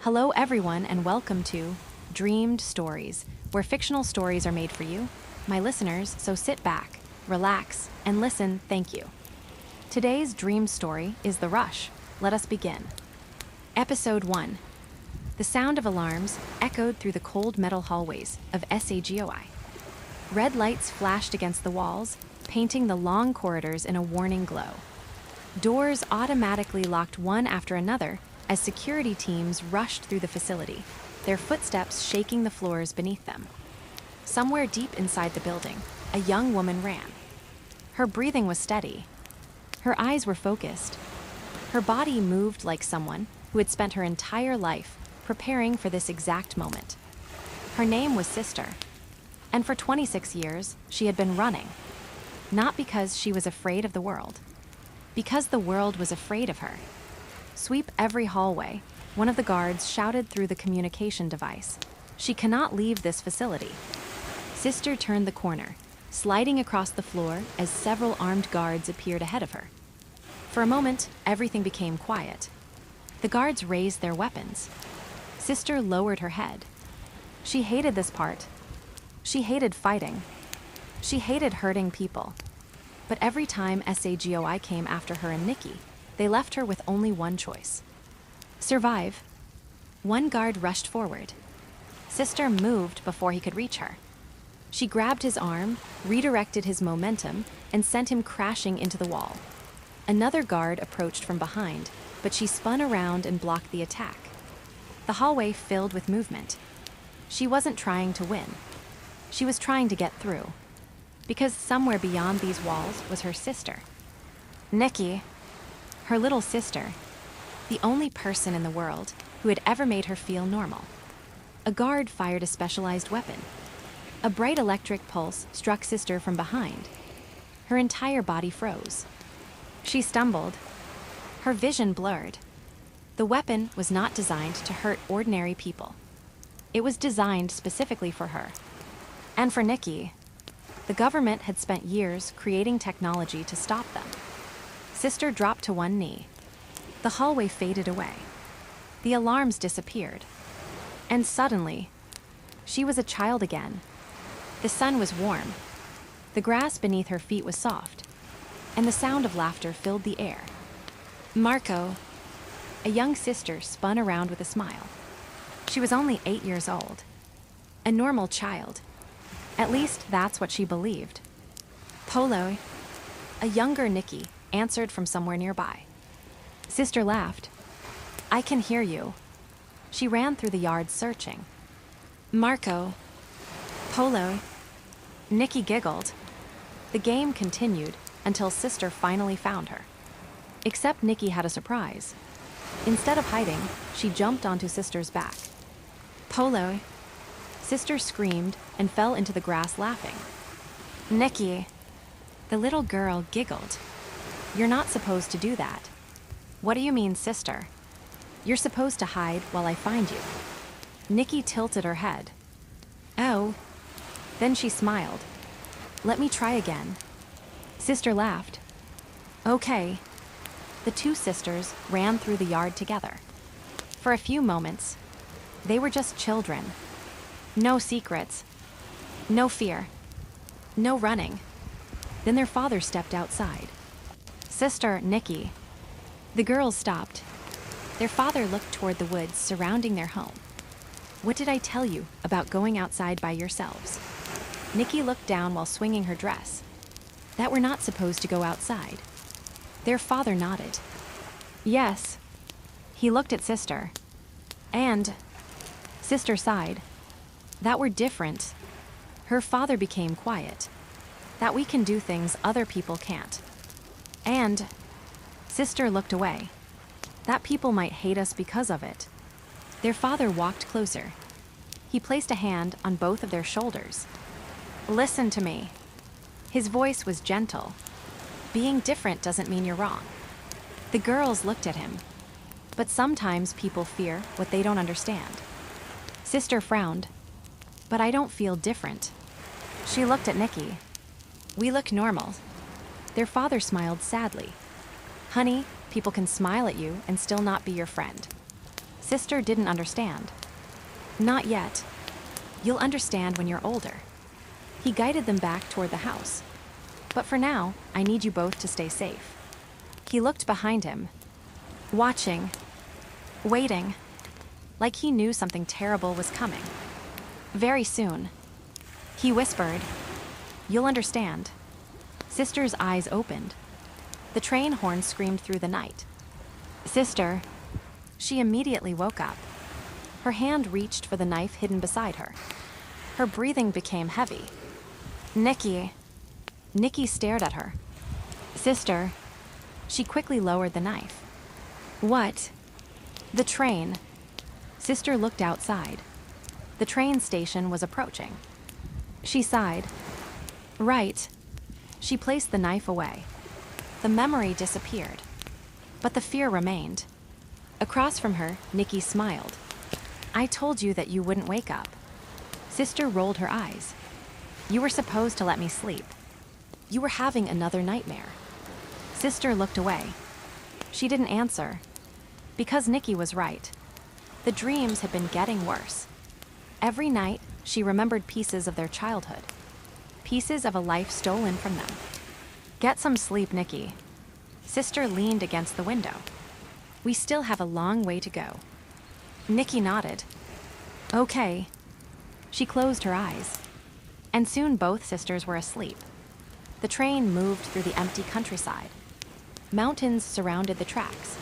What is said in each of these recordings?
Hello, everyone, and welcome to Dreamed Stories, where fictional stories are made for you, my listeners, so sit back, relax, and listen. Thank you. Today's dream story is The Rush. Let us begin. Episode 1. The sound of alarms echoed through the cold metal hallways of SAGOI. Red lights flashed against the walls, painting the long corridors in a warning glow. Doors automatically locked one after another as security teams rushed through the facility, their footsteps shaking the floors beneath them. Somewhere deep inside the building, a young woman ran. Her breathing was steady. Her eyes were focused. Her body moved like someone who had spent her entire life preparing for this exact moment. Her name was Sister, and for 26 years, she had been running. Not because she was afraid of the world, because the world was afraid of her. "Sweep every hallway," one of the guards shouted through the communication device. "She cannot leave this facility." Sister turned the corner, sliding across the floor as several armed guards appeared ahead of her. For a moment, everything became quiet. The guards raised their weapons. Sister lowered her head. She hated this part. She hated fighting. She hated hurting people. But every time SAGOI came after her and Nikki, they left her with only one choice: survive. One guard rushed forward. Sister moved before he could reach her. She grabbed his arm, redirected his momentum, and sent him crashing into the wall. Another guard approached from behind, but she spun around and blocked the attack. The hallway filled with movement. She wasn't trying to win. She was trying to get through. Because somewhere beyond these walls was her sister. Nikki, her little sister, the only person in the world who had ever made her feel normal. A guard fired a specialized weapon. A bright electric pulse struck Sister from behind. Her entire body froze. She stumbled. Her vision blurred. The weapon was not designed to hurt ordinary people. It was designed specifically for her. And for Nikki. The government had spent years creating technology to stop them. Sister dropped to one knee. The hallway faded away. The alarms disappeared. And suddenly, she was a child again. The sun was warm. The grass beneath her feet was soft. And the sound of laughter filled the air. Marco, a young sister, spun around with a smile. She was only 8 years old. A normal child. At least that's what she believed. Polo, a younger Nikki, answered from somewhere nearby. Sister laughed. "I can hear you." She ran through the yard searching. Marco, Polo, Nikki giggled. The game continued until Sister finally found her. Except Nikki had a surprise. Instead of hiding, she jumped onto Sister's back. Polo, Sister screamed and fell into the grass laughing. Nikki, the little girl giggled. "You're not supposed to do that." "What do you mean, Sister?" "You're supposed to hide while I find you." Nikki tilted her head. "Oh." Then she smiled. "Let me try again." Sister laughed. "Okay." The two sisters ran through the yard together. For a few moments, they were just children. No secrets. No fear. No running. Then their father stepped outside. "Sister, Nikki." The girls stopped. Their father looked toward the woods surrounding their home. "What did I tell you about going outside by yourselves?" Nikki looked down while swinging her dress. "That we're not supposed to go outside." Their father nodded. "Yes." He looked at Sister. "And..." Sister sighed. "That we're different." Her father became quiet. "That we can do things other people can't." "And..." Sister looked away. "That people might hate us because of it." Their father walked closer. He placed a hand on both of their shoulders. "Listen to me." His voice was gentle. "Being different doesn't mean you're wrong." The girls looked at him. But sometimes people fear what they don't understand. Sister frowned. "But I don't feel different." She looked at Nikki. "We look normal." Their father smiled sadly. "Honey, people can smile at you and still not be your friend." Sister didn't understand. Not yet. You'll understand when you're older. He guided them back toward the house. But for now, I need you both to stay safe. He looked behind him, watching, waiting, like he knew something terrible was coming. Very soon, he whispered, "You'll understand." Sister's eyes opened. The train horn screamed through the night. "Sister." She immediately woke up. Her hand reached for the knife hidden beside her. Her breathing became heavy. "Nikki." Nikki stared at her. "Sister." She quickly lowered the knife. "What?" "The train." Sister looked outside. The train station was approaching. She sighed. "Right." She placed the knife away. The memory disappeared, but the fear remained. Across from her, Nikki smiled. "I told you that you wouldn't wake up." Sister rolled her eyes. "You were supposed to let me sleep. You were having another nightmare." Sister looked away. She didn't answer, because Nikki was right. The dreams had been getting worse. Every night, she remembered pieces of their childhood, pieces of a life stolen from them. "Get some sleep, Nikki." Sister leaned against the window. "We still have a long way to go." Nikki nodded. "Okay." She closed her eyes, and soon both sisters were asleep. The train moved through the empty countryside. Mountains surrounded the tracks.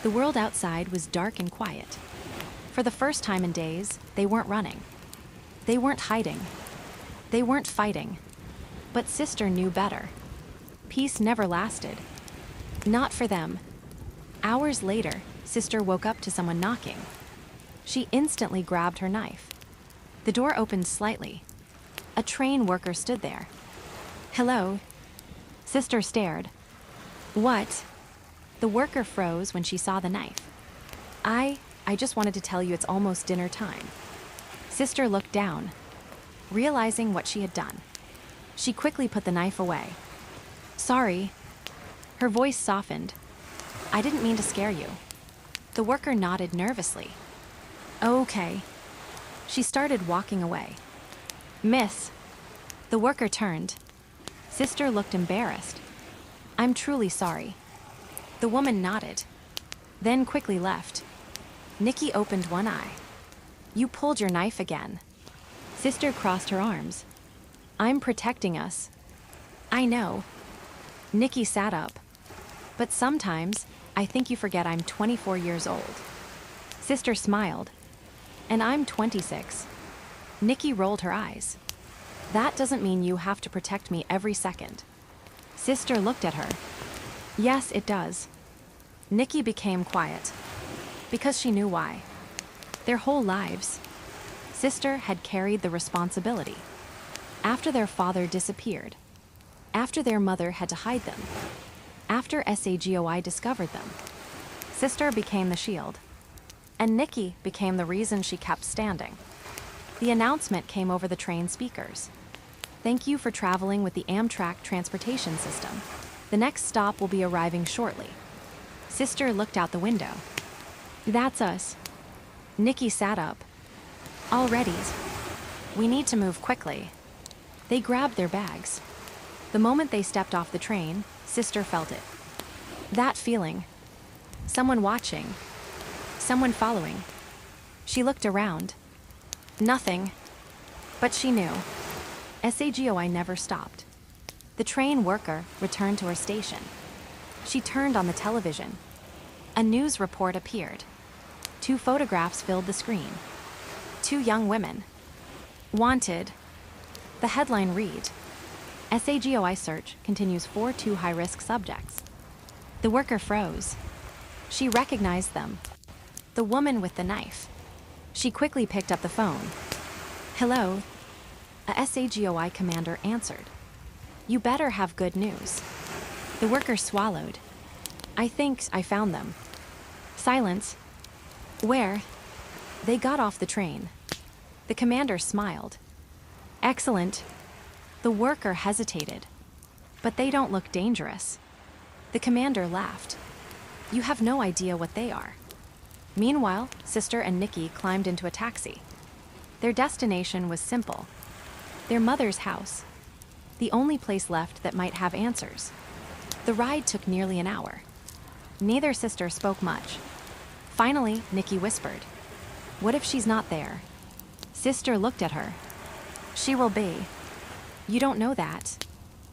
The world outside was dark and quiet. For the first time in days, they weren't running. They weren't hiding. They weren't fighting. But Sister knew better. Peace never lasted. Not for them. Hours later, Sister woke up to someone knocking. She instantly grabbed her knife. The door opened slightly. A train worker stood there. "Hello." Sister stared. "What?" The worker froze when she saw the knife. I just wanted to tell you it's almost dinner time." Sister looked down, realizing what she had done. She quickly put the knife away. "Sorry." Her voice softened. "I didn't mean to scare you." The worker nodded nervously. "Okay." She started walking away. "Miss." The worker turned. Sister looked embarrassed. "I'm truly sorry." The woman nodded, then quickly left. Nikki opened one eye. "You pulled your knife again." Sister crossed her arms. "I'm protecting us." "I know." Nikki sat up. "But sometimes, I think you forget I'm 24 years old." Sister smiled. "And I'm 26. Nikki rolled her eyes. "That doesn't mean you have to protect me every second." Sister looked at her. "Yes, it does." Nikki became quiet, because she knew why. Their whole lives, Sister had carried the responsibility. After their father disappeared, after their mother had to hide them, after SAGOI discovered them, Sister became the shield. And Nikki became the reason she kept standing. The announcement came over the train speakers. "Thank you for traveling with the Amtrak transportation system. The next stop will be arriving shortly." Sister looked out the window. "That's us." Nikki sat up. "Already. We need to move quickly." They grabbed their bags. The moment they stepped off the train, Sister felt it. That feeling. Someone watching. Someone following. She looked around. Nothing. But she knew. SAGOI never stopped. The train worker returned to her station. She turned on the television. A news report appeared. 2 photographs filled the screen. 2 young women. Wanted. The headline read, "SAGOI search continues for 2 high-risk subjects." The worker froze. She recognized them. The woman with the knife. She quickly picked up the phone. "Hello?" A SAGOI commander answered. "You better have good news." The worker swallowed. "I think I found them." Silence. "Where?" They got off the train. The commander smiled. "Excellent." The worker hesitated. "But they don't look dangerous." The commander laughed. "You have no idea what they are." Meanwhile, Sister and Nikki climbed into a taxi. Their destination was simple: their mother's house, the only place left that might have answers. The ride took nearly an hour. Neither sister spoke much. Finally, Nikki whispered, "What if she's not there?" Sister looked at her. "She will be." "You don't know that."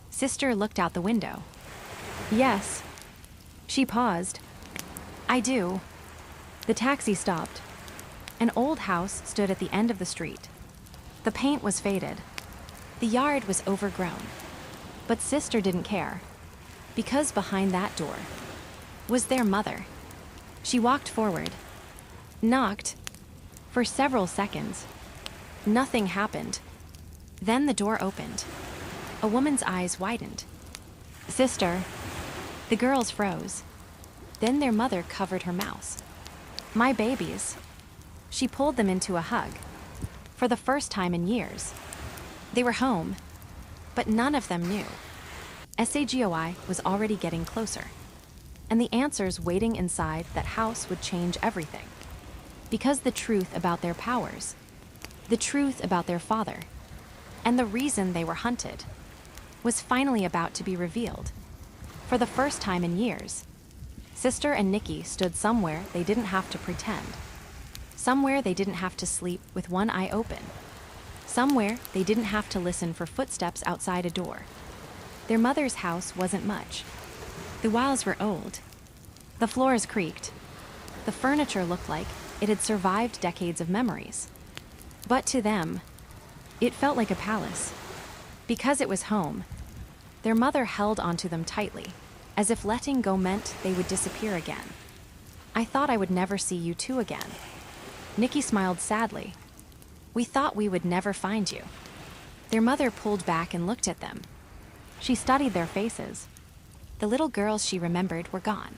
Sister looked out the window. "Yes." She paused. "I do." The taxi stopped. An old house stood at the end of the street. The paint was faded. The yard was overgrown. But Sister didn't care, because behind that door was their mother. She walked forward, knocked. For several seconds, nothing happened. Then the door opened. A woman's eyes widened. "Sister." The girls froze. Then their mother covered her mouth. "My babies." She pulled them into a hug. For the first time in years, they were home, but none of them knew. SAGOI was already getting closer, and the answers waiting inside that house would change everything. Because the truth about their powers, the truth about their father, and the reason they were hunted was finally about to be revealed. For the first time in years, Sister and Nikki stood somewhere they didn't have to pretend. Somewhere they didn't have to sleep with one eye open. Somewhere they didn't have to listen for footsteps outside a door. Their mother's house wasn't much. The walls were old. The floors creaked. The furniture looked like it had survived decades of memories. But to them, it felt like a palace. Because it was home, their mother held onto them tightly, as if letting go meant they would disappear again. "I thought I would never see you two again." Nikki smiled sadly. "We thought we would never find you." Their mother pulled back and looked at them. She studied their faces. The little girls she remembered were gone.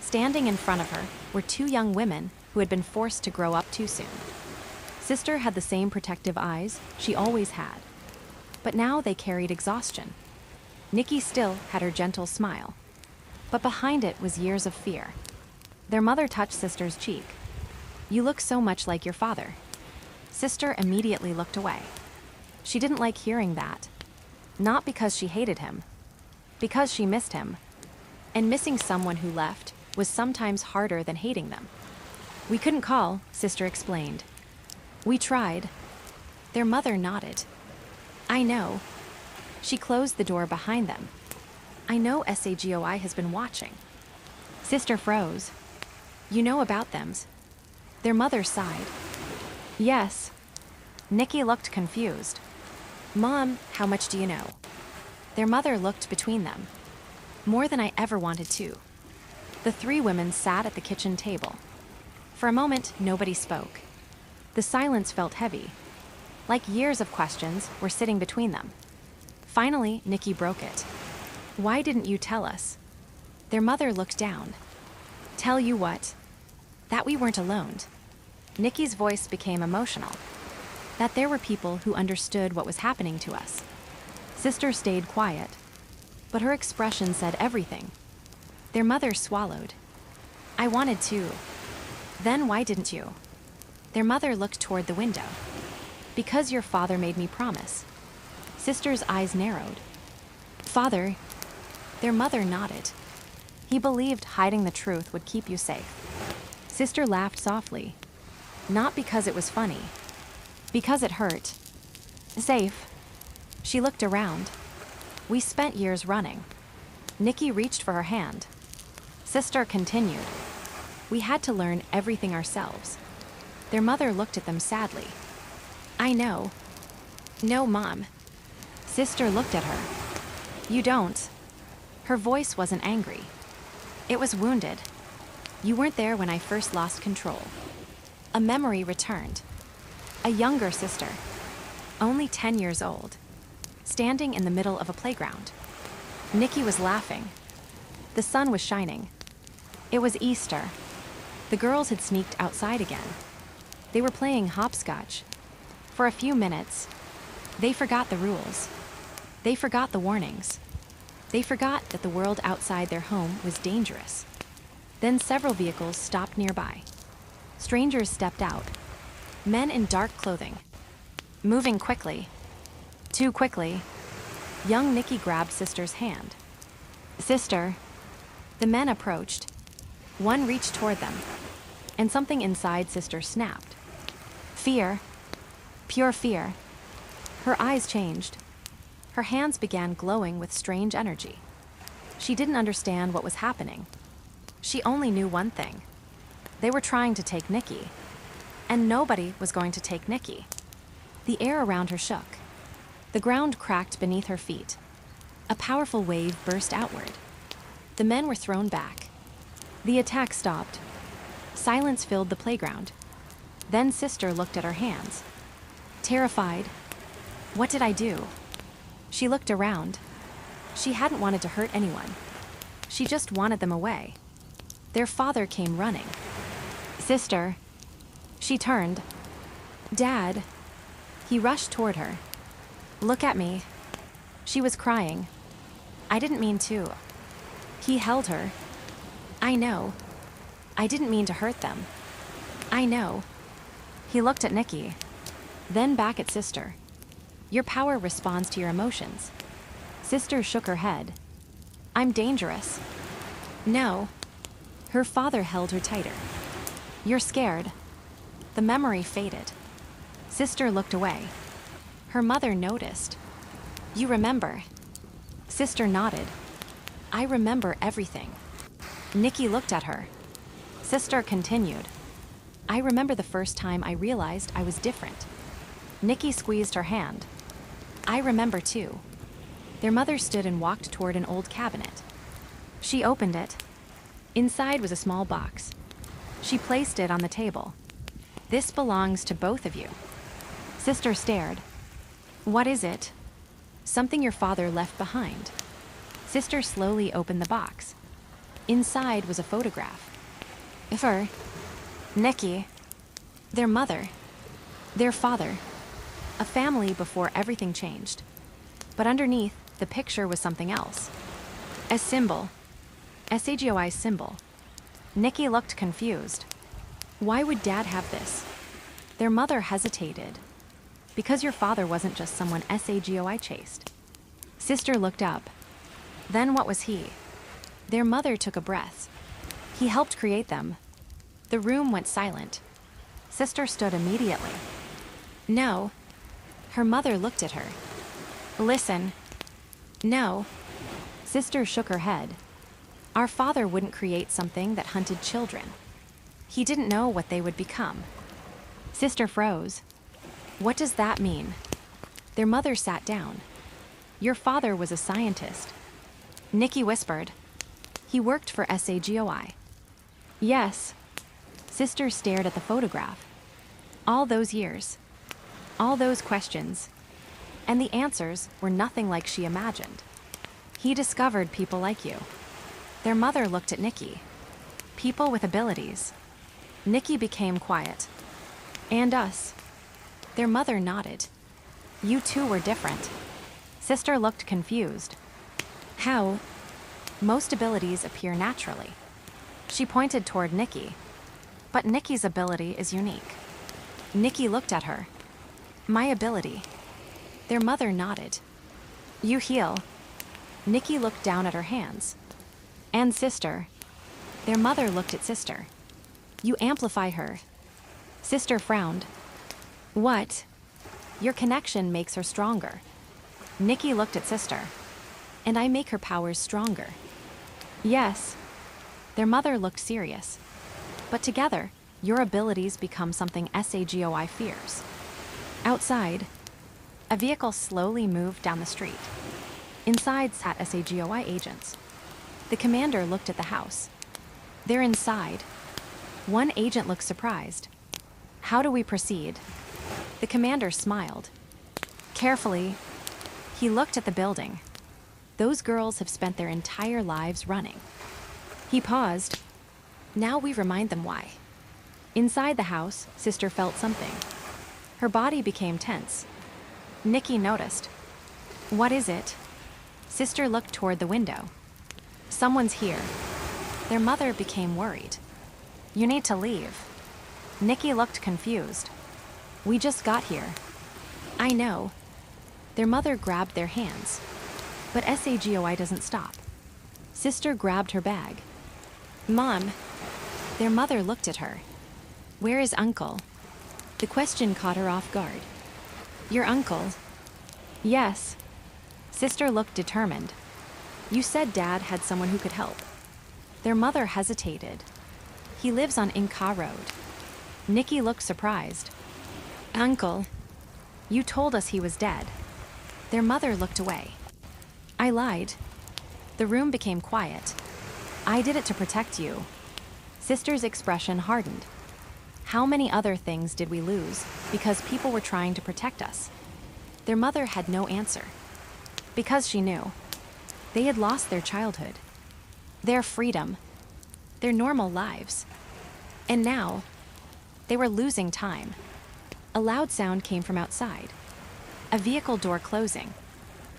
Standing in front of her were two young women who had been forced to grow up too soon. Sister had the same protective eyes she always had, but now they carried exhaustion. Nikki still had her gentle smile, but behind it was years of fear. Their mother touched Sister's cheek. "You look so much like your father." Sister immediately looked away. She didn't like hearing that. Not because she hated him, because she missed him. And missing someone who left was sometimes harder than hating them. "We couldn't call," Sister explained. "We tried." Their mother nodded. "I know." She closed the door behind them. "I know SAGOI has been watching." Sister froze. "You know about them?" Their mother sighed. "Yes." Nikki looked confused. "Mom, how much do you know?" Their mother looked between them. "More than I ever wanted to." The three women sat at the kitchen table. For a moment, nobody spoke. The silence felt heavy, like years of questions were sitting between them. Finally, Nikki broke it. "Why didn't you tell us?" Their mother looked down. "Tell you what?" "That we weren't alone." Nikki's voice became emotional. "That there were people who understood what was happening to us." Sister stayed quiet, but her expression said everything. Their mother swallowed. "I wanted to." "Then why didn't you?" Their mother looked toward the window. "Because your father made me promise." Sister's eyes narrowed. "Father?" Their mother nodded. "He believed hiding the truth would keep you safe." Sister laughed softly. Not because it was funny, because it hurt. "Safe." She looked around. "We spent years running." Nikki reached for her hand. Sister continued. "We had to learn everything ourselves." Their mother looked at them sadly. "I know." "No, Mom." Sister looked at her. "You don't." Her voice wasn't angry. It was wounded. "You weren't there when I first lost control." A memory returned. A younger sister, only 10 years old, standing in the middle of a playground. Nikki was laughing. The sun was shining. It was Easter. The girls had sneaked outside again. They were playing hopscotch. For a few minutes, they forgot the rules. They forgot the warnings. They forgot that the world outside their home was dangerous. Then several vehicles stopped nearby. Strangers stepped out. Men in dark clothing. Moving quickly. Too quickly. Young Nikki grabbed Sister's hand. Sister. The men approached. One reached toward them, and something inside Sister snapped. Fear. Pure fear. Her eyes changed. Her hands began glowing with strange energy. She didn't understand what was happening. She only knew one thing. They were trying to take Nikki, and nobody was going to take Nikki. The air around her shook. The ground cracked beneath her feet. A powerful wave burst outward. The men were thrown back. The attack stopped. Silence filled the playground. Then Sister looked at her hands. Terrified. What did I do? She looked around. She hadn't wanted to hurt anyone. She just wanted them away. Their father came running. Sister. She turned. Dad. He rushed toward her. Look at me. She was crying. I didn't mean to. He held her. I know. I didn't mean to hurt them. I know. He looked at Nikki, then back at Sister. Your power responds to your emotions. Sister shook her head. I'm dangerous. No. Her father held her tighter. You're scared. The memory faded. Sister looked away. Her mother noticed. You remember. Sister nodded. I remember everything. Nikki looked at her. Sister continued. I remember the first time I realized I was different. Nikki squeezed her hand. I remember too. Their mother stood and walked toward an old cabinet. She opened it. Inside was a small box. She placed it on the table. This belongs to both of you. Sister stared. What is it? Something your father left behind. Sister slowly opened the box. Inside was a photograph. Her. Nikki. Their mother. Their father. A family before everything changed. But underneath, the picture was something else. A symbol. SAGOI symbol. Nikki looked confused. Why would Dad have this? Their mother hesitated. Because your father wasn't just someone SAGOI chased. Sister looked up. Then what was he? Their mother took a breath. He helped create them. The room went silent. Sister stood immediately. No. Her mother looked at her. Listen. No. Sister shook her head. Our father wouldn't create something that hunted children. He didn't know what they would become. Sister froze. What does that mean? Their mother sat down. Your father was a scientist. Nikki whispered. He worked for SAGOI. Yes. Sister stared at the photograph. All those years. All those questions. And the answers were nothing like she imagined. He discovered people like you. Their mother looked at Nikki. People with abilities. Nikki became quiet. And us. Their mother nodded. You two were different. Sister looked confused. How? Most abilities appear naturally. She pointed toward Nikki. But Nikki's ability is unique. Nikki looked at her. My ability. Their mother nodded. You heal. Nikki looked down at her hands. And Sister. Their mother looked at Sister. You amplify her. Sister frowned. What? Your connection makes her stronger. Nikki looked at Sister. And I make her powers stronger. Yes. Their mother looked serious. But together, your abilities become something SAGOI fears. Outside, a vehicle slowly moved down the street. Inside sat SAGOI agents. The commander looked at the house. They're inside. One agent looked surprised. How do we proceed? The commander smiled. Carefully, he looked at the building. Those girls have spent their entire lives running. He paused. Now we remind them why. Inside the house, Sister felt something. Her body became tense. Nikki noticed. What is it? Sister looked toward the window. Someone's here. Their mother became worried. You need to leave. Nikki looked confused. We just got here. I know. Their mother grabbed their hands. But SAGOI doesn't stop. Sister grabbed her bag. Mom. Their mother looked at her. Where is Uncle? The question caught her off guard. Your uncle? Yes. Sister looked determined. You said Dad had someone who could help. Their mother hesitated. He lives on Inka Road. Nikki looked surprised. Uncle, you told us he was dead. Their mother looked away. I lied. The room became quiet. I did it to protect you. Sister's expression hardened. How many other things did we lose because people were trying to protect us? Their mother had no answer. Because she knew. They had lost their childhood, their freedom, their normal lives. And now, they were losing time. A loud sound came from outside. A vehicle door closing.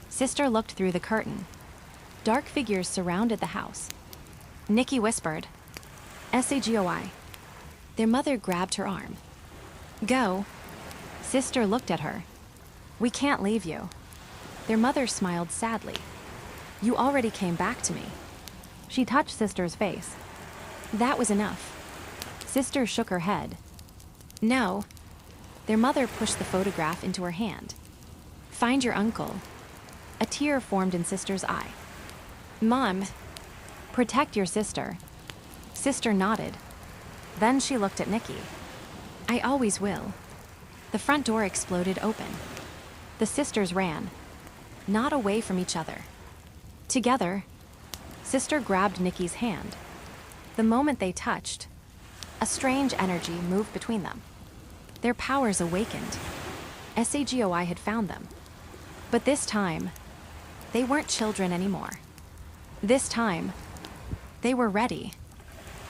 Sister looked through the curtain. Dark figures surrounded the house. Nikki whispered, SAGOI. Their mother grabbed her arm. Go. Sister looked at her. We can't leave you. Their mother smiled sadly. You already came back to me. She touched Sister's face. That was enough. Sister shook her head. No. Their mother pushed the photograph into her hand. Find your uncle. A tear formed in Sister's eye. Mom, protect your sister. Sister nodded. Then she looked at Nikki. I always will. The front door exploded open. The sisters ran, not away from each other. Together, Sister grabbed Nikki's hand. The moment they touched, a strange energy moved between them. Their powers awakened. SAGOI had found them. But this time, they weren't children anymore. This time, they were ready.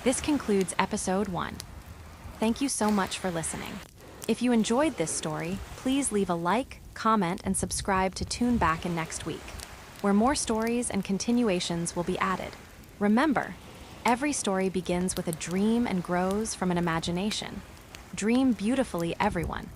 This concludes episode 1. Thank you so much for listening. If you enjoyed this story, please leave a like, comment, and subscribe to tune back in next week, where more stories and continuations will be added. Remember, every story begins with a dream and grows from an imagination. Dream beautifully, everyone.